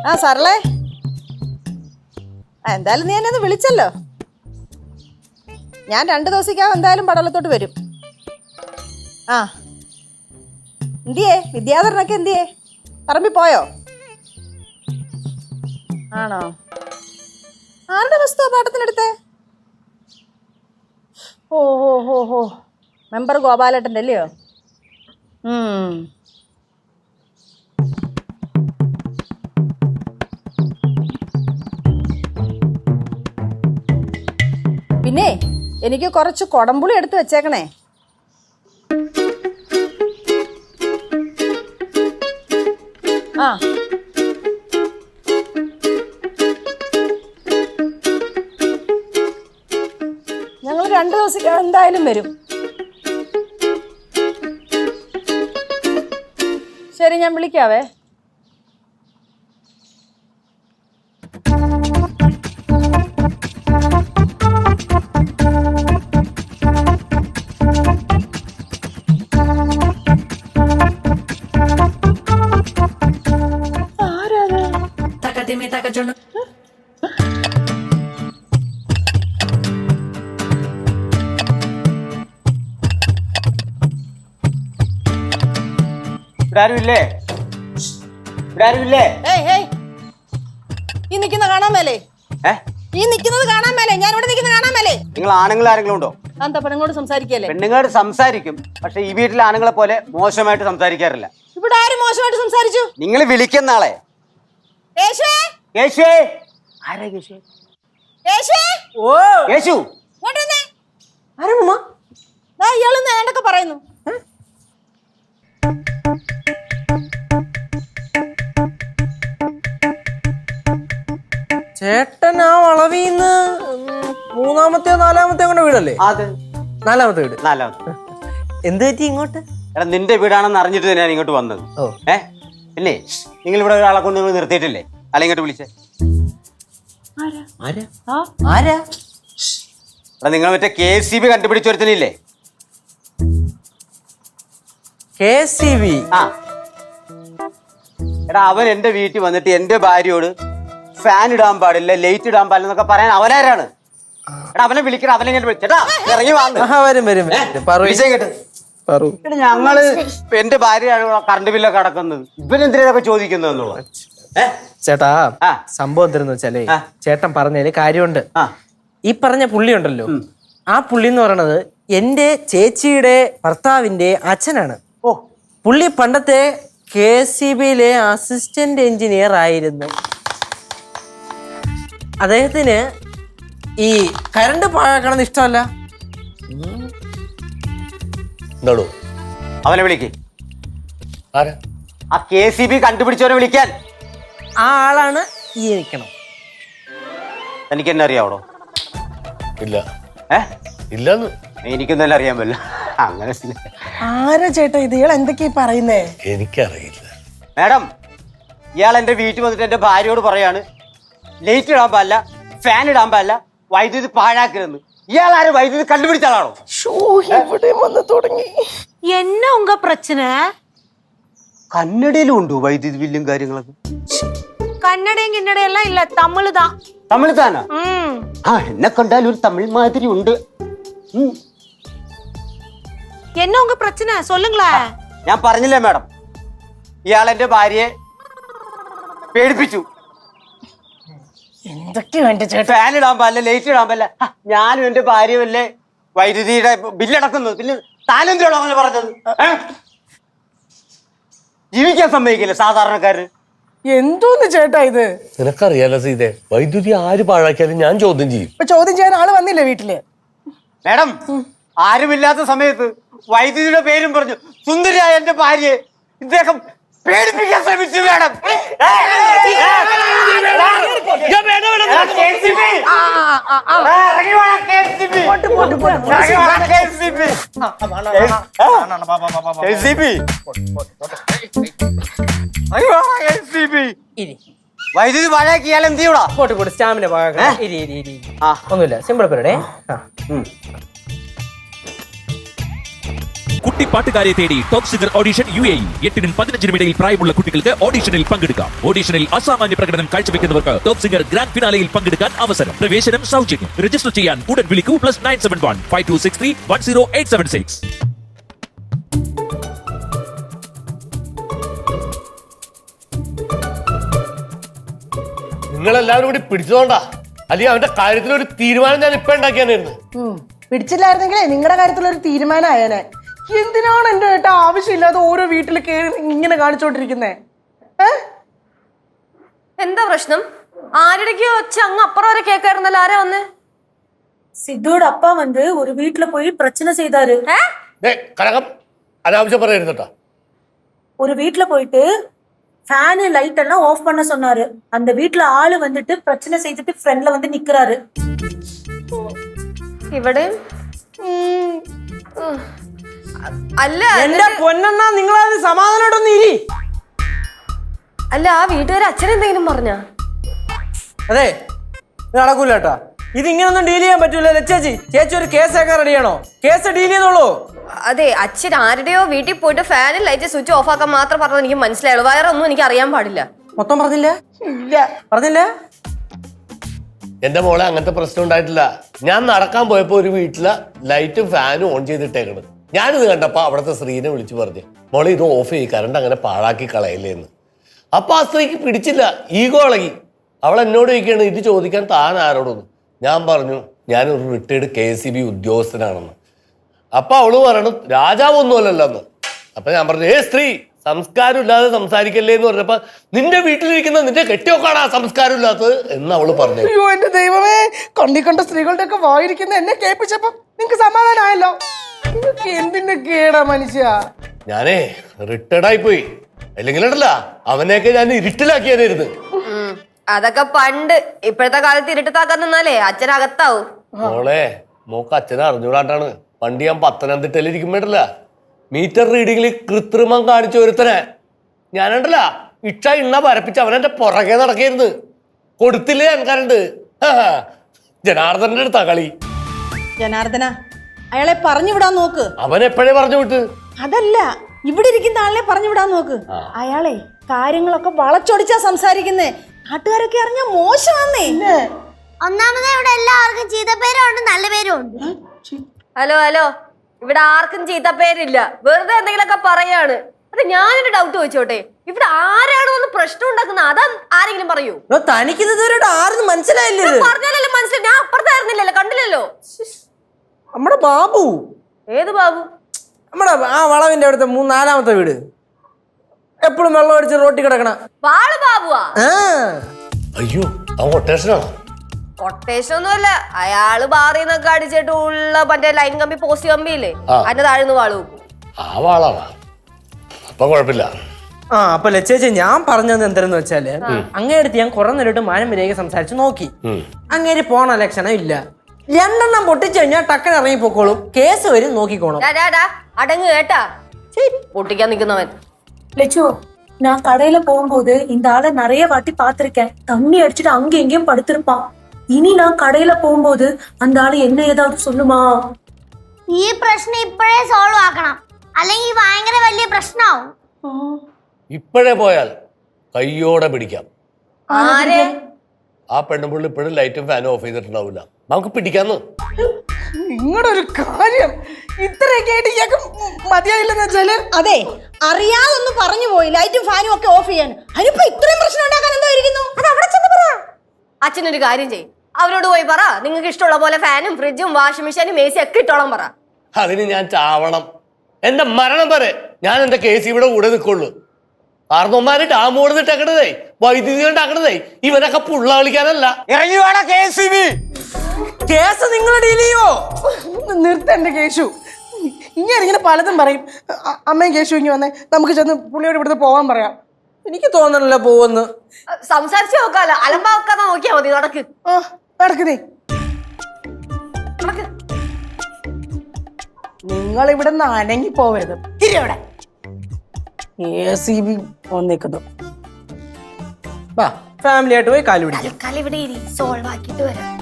ആ സാറല്ലേ, എന്തായാലും നീ എന്നെ ഒന്ന് വിളിച്ചല്ലോ. ഞാൻ 2 ദിവസത്തേക്കകം എന്തായാലും പടവലത്തോട്ട് വരും. ആ എന്തിയേ വിദ്യാധരനൊക്കെ എന്തിയേ? പറമ്പിൽ പോയോ? ആണോ? ആരുടെ വസ്തുവാ പാട്ടത്തിനെടുത്തേ? ഓ ഓ ഓ ഓ മെമ്പർ ഗോപാലേട്ടൻ്റെ അല്ലയോ? പിന്നെ എനിക്ക് കുറച്ച് കൊടംപുളി എടുത്ത് വെച്ചേക്കണേ. ആ ഞങ്ങൾ 2 ദിവസത്തേക്ക് എന്തായാലും വരും. ശരി, ഞാൻ വിളിക്കാവേ. ഈ നിൽക്കുന്നത് കാണാൻ മേലേ? ഞാൻ ഇവിടെ നിൽക്കുന്നത് കാണാൻ മേലേ? നിങ്ങൾ ആണുങ്ങൾ ആരെങ്കിലും ഉണ്ടോ? എന്താ പെണ്ണുങ്ങളോട് സംസാരിക്കല്ലേ? പെണ്ണുങ്ങളോട് സംസാരിക്കും, പക്ഷെ ഈ വീട്ടിലെ ആണുങ്ങളെ പോലെ മോശമായിട്ട് സംസാരിക്കാറില്ല. ഇവിടെ ആരും മോശമായിട്ട് സംസാരിച്ചു? നിങ്ങൾ വിളിക്കുന്ന ആളെ ഇയാള് ഏണ്ടൊക്കെ പറയുന്നു. ചേട്ടൻ ആ വളവിന്ന് 3-ാമത്തെ 4-ാമത്തെ കൊണ്ട് വീടല്ലേ? അത് 4-ാമത്തെ വീട്. 4-ാമത്തെ. എന്ത് പറ്റി ഇങ്ങോട്ട്? എടാ നിന്റെ വീടാണെന്ന് അറിഞ്ഞിട്ട് തന്നെയാണ് ഇങ്ങോട്ട് വന്നത്. പിന്നെ നിങ്ങൾ ഇവിടെ ഒരാളെ കൊണ്ട് നിങ്ങൾ നിർത്തിയിട്ടില്ലേ? അല്ല ഇങ്ങോട്ട് വിളിച്ചേ. എടാ നിങ്ങൾ മറ്റേ KCB കണ്ടുപിടിച്ച ഒരുത്തനില്ലേ? KCB? ആ എടാ അവൻ എന്റെ വീട്ടിൽ വന്നിട്ട് എന്റെ ഭാര്യയോട് ഫാൻ ഇടാൻ പാടില്ല, ലൈറ്റ് ഇടാൻ പാടില്ല എന്നൊക്കെ പറയാൻ അവനാരാണ്? എടാ അവനെ വിളിക്കണം, അവനെ വിളിച്ചേട്ടാ ഇറങ്ങി ഞങ്ങള് എന്റെ ഭാര്യയാണ് കറണ്ട് ബില്ലൊക്കെ അടക്കുന്നത്, ഇവനെന്തിനൊക്കെ ചോദിക്കുന്നതെന്നുള്ളത്. ചേട്ടാ സംഭവം എന്തെന്ന് വെച്ചാലേ, ചേട്ടൻ പറഞ്ഞതില് കാര്യമുണ്ട്. ഈ പറഞ്ഞ പുള്ളി ഉണ്ടല്ലോ, ആ പുള്ളി എന്ന് പറയണത് എന്റെ ചേച്ചിയുടെ ഭർത്താവിന്റെ അച്ഛനാണ്. പുള്ളി പണ്ടത്തെ KCBയിലെ അസിസ്റ്റന്റ് എഞ്ചിനീയർ ആയിരുന്നു. അദ്ദേഹത്തിന് ഈ കറണ്ട് പാഴാക്കണമെന്ന് ഇഷ്ടമല്ല. അവനെ വിളിക്ക്. ആ KCB കണ്ടുപിടിച്ചവനെ വിളിക്കാൻ. ആ ആളാണ് ഈ നിൽക്കണം. എനിക്ക് എന്നെ അറിയാവോ? ഇല്ല. ഇല്ലെന്ന് എനിക്കൊന്നും തന്നെ അറിയാൻ പറ്റില്ല. അങ്ങനെ ആരാ ചേട്ടാ ഇത്? ഇയാൾ എന്തൊക്കെയാ പറയുന്നേ? എനിക്കറിയില്ല മാഡം. ഇയാൾ എന്റെ വീട്ടിൽ വന്നിട്ട് എന്റെ ഭാര്യയോട് പറയാണ് ലൈറ്റ് ഇടാൻ പാടില്ല, ഫാൻ ഇടാൻ പാടില്ല, വൈദ്യുതി പാഴാക്കരുത്. ഇയാൾ ആരും വൈദ്യുതി കണ്ടുപിടിച്ച ആളാണോ? എന്നാ ഉങ്ക പ്രശ്ന? കന്നഡയിലും ഉണ്ടോ വൈദ്യുതി ബില്ലും കാര്യങ്ങളൊക്കെ? കന്നഡയും കിന്നടയും എല്ലാം ഇല്ല, തമിഴ് താ. തമിഴ് താനാ? ആ എന്നെ കണ്ടാൽ ഒരു തമിഴ് മാതിരി ഉണ്ട്. എന്നാ ഉങ്ക പ്രശ്ന സൊല്ലുങ്ങളാ. ഞാൻ പറഞ്ഞില്ലേ മാഡം, ഇയാൾ എന്റെ ഭാര്യയെ പേടിപ്പിച്ചു. എന്തൊക്കെയാ എന്റെ ചേട്ടാ? ഫാൻ ഇടാൻ പാടില്ല, ലൈറ്റ് ഇടാൻ പാടില്ല. ഞാനും എന്റെ ഭാര്യ വല്ലേ വൈദ്യുതിയുടെ ബില്ലടക്കുന്നത്. പിന്നെ താനെന്തിനാണോ അങ്ങനെ പറഞ്ഞത്? ജീവിക്കാൻ സമ്മതിക്കില്ല സാധാരണക്കാര്. എന്തോന്ന് ചേട്ടാ ഇത്? നിനക്കറിയാലോ സീതേ, വൈദ്യുതി ആര് പാഴാക്കിയാലും ഞാൻ ചോദ്യം ചെയ്യും. ഇപ്പൊ ചോദ്യം ചെയ്യാൻ ആള് വന്നില്ലേ വീട്ടില്? മാഡം, ആരുമില്ലാത്ത സമയത്ത് വൈദ്യുതിയുടെ പേരും പറഞ്ഞു സുന്ദരിയായ എന്റെ ഭാര്യയെ ഇദ്ദേഹം പേടിപ്പിക്കാൻ ശ്രമിച്ചു. മാഡം വൈദ്യുതി പാഴാക്കിയാൽ എന്ത് ചെയ്യൂടാ? പോട്ട് സ്റ്റാമിന ഒന്നുമില്ല, സിമ്പിൾ പരിപാടി. കുട്ടിപ്പാട്ടുകാരെ തേടി ടോപ്പ് സിംഗർ ഓഡിഷൻ UAE 8-നും 15-നും ഇടയിൽ പ്രായമുള്ള കുട്ടികൾക്ക് ഓഡിഷനിൽ പങ്കെടുക്കാം. ഓഡിഷനിൽ അസാമാന്യ പ്രകടനം കാഴ്ചവെക്കുന്നവർക്ക് ടോപ്പ് സിംഗർ ഗ്രാൻഡ് ഫിനാലയിൽ പങ്കെടുക്കാൻ അവസരം. പ്രവേശനം സൗജന്യം. രജിസ്റ്റർ ചെയ്യാൻ ഉടൻ വിളിക്കൂ +971 5263 10876. നിങ്ങളെല്ലാവരും കൂടി പിടിച്ചോണ്ടാ, അല്ലെങ്കിൽ അവന്റെ കാര്യത്തിൽ ഒരു തീരുമാനം ഞാൻ ഇപ്പൊ ഉണ്ടാക്കിയാനായിരുന്നു. പിടിച്ചില്ലായിരുന്നെങ്കിലേ നിങ്ങളുടെ കാര്യത്തിൽ ഒരു തീരുമാനം ആയേനെ. എന്തിനാണ് എന്റെ ഏട്ടാ ആവശ്യമില്ലാതെ ഓരോ വീട്ടിൽ കയറി ഇങ്ങനെ കാണിച്ചോണ്ടിരിക്കുന്നേ? എന്താ പ്രശ്നം? ആരുടെക്കോ ഒച്ച അങ്ങ് അപ്പുറം വരെ കേൾക്കായിരുന്നല്ലോ. ആരാ വന്ന്? സിദ്ധുவோட அப்பா வந்து ஒரு வீட்ல போய் பிரச்சனை செய்தாரு. കനകം അനാവശ്യം പറയരുത് കേട്ടോ. ஒரு வீட்ல போயிட்டு ஃபேன் லைட் எல்லாம் ஆஃப் பண்ண சொன்னாரு. அந்த வீட்ல ஆளு வந்துட்டு பிரச்சனை செய்துட்டு ஃப்ரண்ட்ல வந்து நிக்கறாரு. ഇവിടെ അല്ല എന്റെ പൊന്നെണ്ണ, നിങ്ങളത് സമാധാനമായിട്ടൊന്നും ഇരി. അല്ല, ആ വീട്ടുകാരെ അച്ഛനെന്തെങ്കിലും പറഞ്ഞാ? അതെ, ഇത് നടക്കൂല കേട്ടോ. ഇത് ഇങ്ങനൊന്നും ഡീൽ ചെയ്യാൻ പറ്റൂല ചേച്ചി. ചേച്ചി ഒരു കേസാക്കാൻ റെഡിയാണോ? കേസ് ഡീൽ ചെയ്തോളൂ. അതെ, അച്ഛൻ ആരുടെയോ വീട്ടിൽ പോയിട്ട് ഫാനിൽ ലൈറ്റ് സ്വിച്ച് ഓഫ് ആക്കാൻ മാത്രം പറഞ്ഞത് എനിക്ക് മനസ്സിലായുള്ളൂ. വേറെ ഒന്നും എനിക്ക് അറിയാൻ പാടില്ല. മൊത്തം പറഞ്ഞില്ല? ഇല്ല, പറഞ്ഞില്ല. എന്റെ മോളെ അങ്ങനത്തെ പ്രശ്നം ഉണ്ടായിട്ടില്ല. ഞാൻ നടക്കാൻ പോയപ്പോ ഒരു വീട്ടിലെ ലൈറ്റും ഫാനും ഓൺ ചെയ്തിട്ടേക്കണ്. ഞാനിത് കണ്ടപ്പോ അവിടുത്തെ സ്ത്രീനെ വിളിച്ചു പറഞ്ഞു, മോളെ ഇത് ഓഫ് ചെയ്യും, കറണ്ട് അങ്ങനെ പാഴാക്കി കളയില്ലേന്ന്. അപ്പൊ ആ സ്ത്രീക്ക് പിടിച്ചില്ല, ഈഗോ ഇളകി. അവൾ എന്നോട് ചോദിക്കുകയാണ് ഇത് ചോദിക്കാൻ താൻ ആരോടൊന്ന്. ഞാൻ പറഞ്ഞു ഞാനൊരു റിട്ടയർഡ് KCB ഉദ്യോഗസ്ഥനാണെന്ന്. അപ്പൊ അവള് പറയണു രാജാവൊന്നുമല്ലല്ലോ. അപ്പൊ ഞാൻ പറഞ്ഞു സ്ത്രീ സംസ്കാരം ഇല്ലാതെ സംസാരിക്കല്ലേ എന്ന് പറഞ്ഞപ്പോ നിന്റെ വീട്ടിലിരിക്കുന്ന നിന്റെ കെട്ടിയൊക്കെയാണ് ആ സംസ്കാരം ഇല്ലാത്തത് എന്ന് അവള് പറഞ്ഞു. അയ്യോ എന്റെ ദൈവമേ, കണ്ട സ്ത്രീകളുടെ ഒക്കെ വായിരിക്കുന്ന എന്നെ കേൾപ്പിച്ചപ്പോ നിങ്ങക്ക് സമാധാനമായല്ലോ. നിങ്ങക്ക് എന്തിന്റെ കേടാ മനുഷ്യ? ഞാനേ റിട്ടയർഡായി പോയി. അല്ലെങ്കിലല്ല അവനെയൊക്കെ ഞാൻ ഇരുട്ടിലാക്കിയായിരുന്നു. അതൊക്കെ പണ്ട്. ഇപ്പോഴത്തെ കാലത്ത് ഇരുട്ടത്താക്കാൻ നിന്നാലേ അച്ഛനകത്താവും. മോളെ മോക്ക് അച്ഛനെ അറിഞ്ഞൂടാണ്ടാണ്. പണ്ട് ഞാൻ പത്തനംതിട്ടയിൽ ഇരിക്കുമ്പോഴല്ല മീറ്റർ റീഡിങ്ങിൽ കൃത്രിമം കാണിച്ച ഒരുത്തനെ ഞാനുണ്ടല്ല ഇക്ഷ ഇണ്ണ പരപ്പിച്ച് അവനെന്റെ പുറകെ നടക്കായിരുന്നു. കൊടുത്തില്ലേ എനിക്കറുണ്ട്. ജനാർദ്ദന്റെ അടുത്താ കളി. ജനാർദ്ദന, അയാളെ പറഞ്ഞു വിടാൻ നോക്ക്. അവൻ എപ്പോഴേ പറഞ്ഞു വിട്ട്? അതല്ല, ഇവിടെ ഇരിക്കുന്ന ആളിനെ പറഞ്ഞു വിടാൻ നോക്ക്. അയാളെ കാര്യങ്ങളൊക്കെ വളച്ചൊടിച്ചാ സംസാരിക്കുന്നേ. നാട്ടുകാരൊക്കെ അറിഞ്ഞാ മോശമാന്നേ. ഒന്നാമത് ഇവിടെ എല്ലാവർക്കും ചീത്തപ്പേരും ഉണ്ട്, നല്ല പേരും ഉണ്ട്. ഹലോ ഹലോ, ഇവിടെ ആർക്കും ചീത്ത പേരില്ല. വെറുതെ എന്തെങ്കിലുമൊക്കെ പറയാണ്. അത് ഞാനൊരു ഡൗട്ട് ചോദിച്ചോട്ടെ, ഇവിടെ ആരാണോ ഒന്ന് പ്രശ്നം ഉണ്ടാക്കുന്നത്? അതാ ആരെങ്കിലും പറയൂ. തനിക്കിത് ഇതുവരെ ആരും മനസ്സിലായില്ലേ? പറഞ്ഞാലല്ലേ മനസ്സിലായി. ഞാൻ അപ്പുറത്തായിരുന്നില്ലല്ലോ, കണ്ടില്ലല്ലോ. നമ്മുടെ ബാബു. ഏത് ബാബു? നമ്മുടെ ആ വളവിന്റെ അവിടുത്തെ 4-ാമത്തെ വീട്, എപ്പോഴും വെള്ളം അടിച്ച് റോട്ടി കിടക്കണ വാള് ബാബുവാ? അയ്യോ അവൻ കൊട്ടേഷനാണോ? കൊട്ടേഷൻ ഒന്നുമല്ല. അയാള് ബാറിൽ നിന്നൊക്കെ അടിച്ചിട്ട് ഉള്ള മറ്റേ ലൈൻ കമ്പി പോസ്റ്റ് കമ്പിയില്ലേ, അതിന്റെ താഴ്ന്ന് വാള് വെക്കും. ആ വാളാണ്. അപ്പൊ കുഴപ്പമില്ല. അപ്പൊ ലച്ചേച്ചി ഞാൻ പറഞ്ഞത് എന്തെന്ന് വെച്ചാല്, അങ്ങേടുത്ത് ഞാൻ കുറെ നേരിട്ട് മാനം വരെയൊക്കെ സംസാരിച്ച് നോക്കി. അങ്ങേര് പോണ ലക്ഷണം ഇല്ല. 2 പൊട്ടിച്ചു കഴിഞ്ഞാൽ ടക്കൻ ഇറങ്ങി പൊക്കോളും. കേസ് വരും, നോക്കിക്കോണം. അടങ്ങ് കേട്ടാ. പൊട്ടിക്കാൻ നിൽക്കുന്നവൻ. லட்சு, நான் கடையில போகும்போது இந்த ஆளை நிறைய வாட்டி பாத்திருக்கேன். தண்ணி அடிச்சுட்டு அங்க எங்கேயும் படுத்திருப்பான். ഇനി ഞാൻ കടയില പോകുമ്പോൾ அந்த ആള് എന്നെ ഏതാവത് சொல்லுமா? ഈ പ്രശ്നം ഇപ്പോഴേ സോൾവ് ആക്കണം, അല്ലെങ്കിൽ ഭയങ്കര വലിയ പ്രശ്നമാവും. ഇപ്പോഴേ പോയാൽ കയ്യോടെ പിടിക്കാം. ആരെ? ആ പെണ്ണുപിള്ളി ഇപ്പോഴും ലൈറ്റും ഫാനും ഓഫ് ചെയ്തിട്ടുണ്ടാവില്ല. നമുക്ക് പിടിക്കാന്ന്. നിങ്ങളുടെ ഒരു കാര്യം ഇത്രയൊക്കെ ആയിട്ട് ഇയാൾക്ക് മതിയായില്ലെന്ന് വെച്ചാല്, അതെ, അറിയാതൊന്ന് പറഞ്ഞു പോയി ലൈറ്റും ഫാനും ഒക്കെ ഓഫ് ചെയ്യാൻ. അതിനിപ്പോ ഇത്രയും പ്രശ്നം ഉണ്ടാക്കാൻ എന്തോ ഇരിക്കുന്നു? അത് അവിടെ ചെന്ന് പറ. അച്ഛനൊരു കാര്യം ചെയ്യും, അവരോട് പോയി പറ നിങ്ങൾക്ക് ഇഷ്ടമുള്ള പോലെ ഫാനും ഫ്രിഡ്ജും വാഷിംഗ് മെഷീനും AC ഒക്കെ ഇട്ടോളം പറ. അതിന് ഞാൻ ചാവണം. എന്റെ മരണം വരെ ഞാൻ എന്റെ KCBയുടെ കൂടെ നിൽക്കുള്ളൂ. കാരണവന്മാര് ഡാം കൊടുത്തിട്ടേക്കണതേ, വൈദ്യുതി ഉണ്ടാക്കണതേ ഇവനൊക്കെ പുള്ള കളിക്കാനല്ല. ഇറങ്ങി വേണം KCB. കേസ് നിങ്ങൾ ഡീൽ ചെയ്യോ? നിർത്തണ്ട കേശു. ഇങ്ങനെ പലതും പറയും. അമ്മയും കേശു ഇങ്ങനെ വന്നേ, നമുക്ക് ചെന്ന് പുള്ളിയോട് ഇവിടുന്ന് പോകാൻ പറയാം. എനിക്ക് തോന്നണല്ലോ പോവെന്ന്. സംസാരിച്ചു നോക്കാലോ, അലമ്പാക്കാതെ നോക്കിയാ മതി. നടക്ക് നടക്കുന്നേ. നിങ്ങൾ ഇവിടെ നിന്ന് അനങ്ങി പോവരുത്. തിരിവിടെ KCB വന്നേക്കുന്നു. ഫാമിലി ആയിട്ട് പോയി കാല് പിടിക്കാം. ഇവിടെ സോൾവ് ആക്കിയിട്ട് വരാം.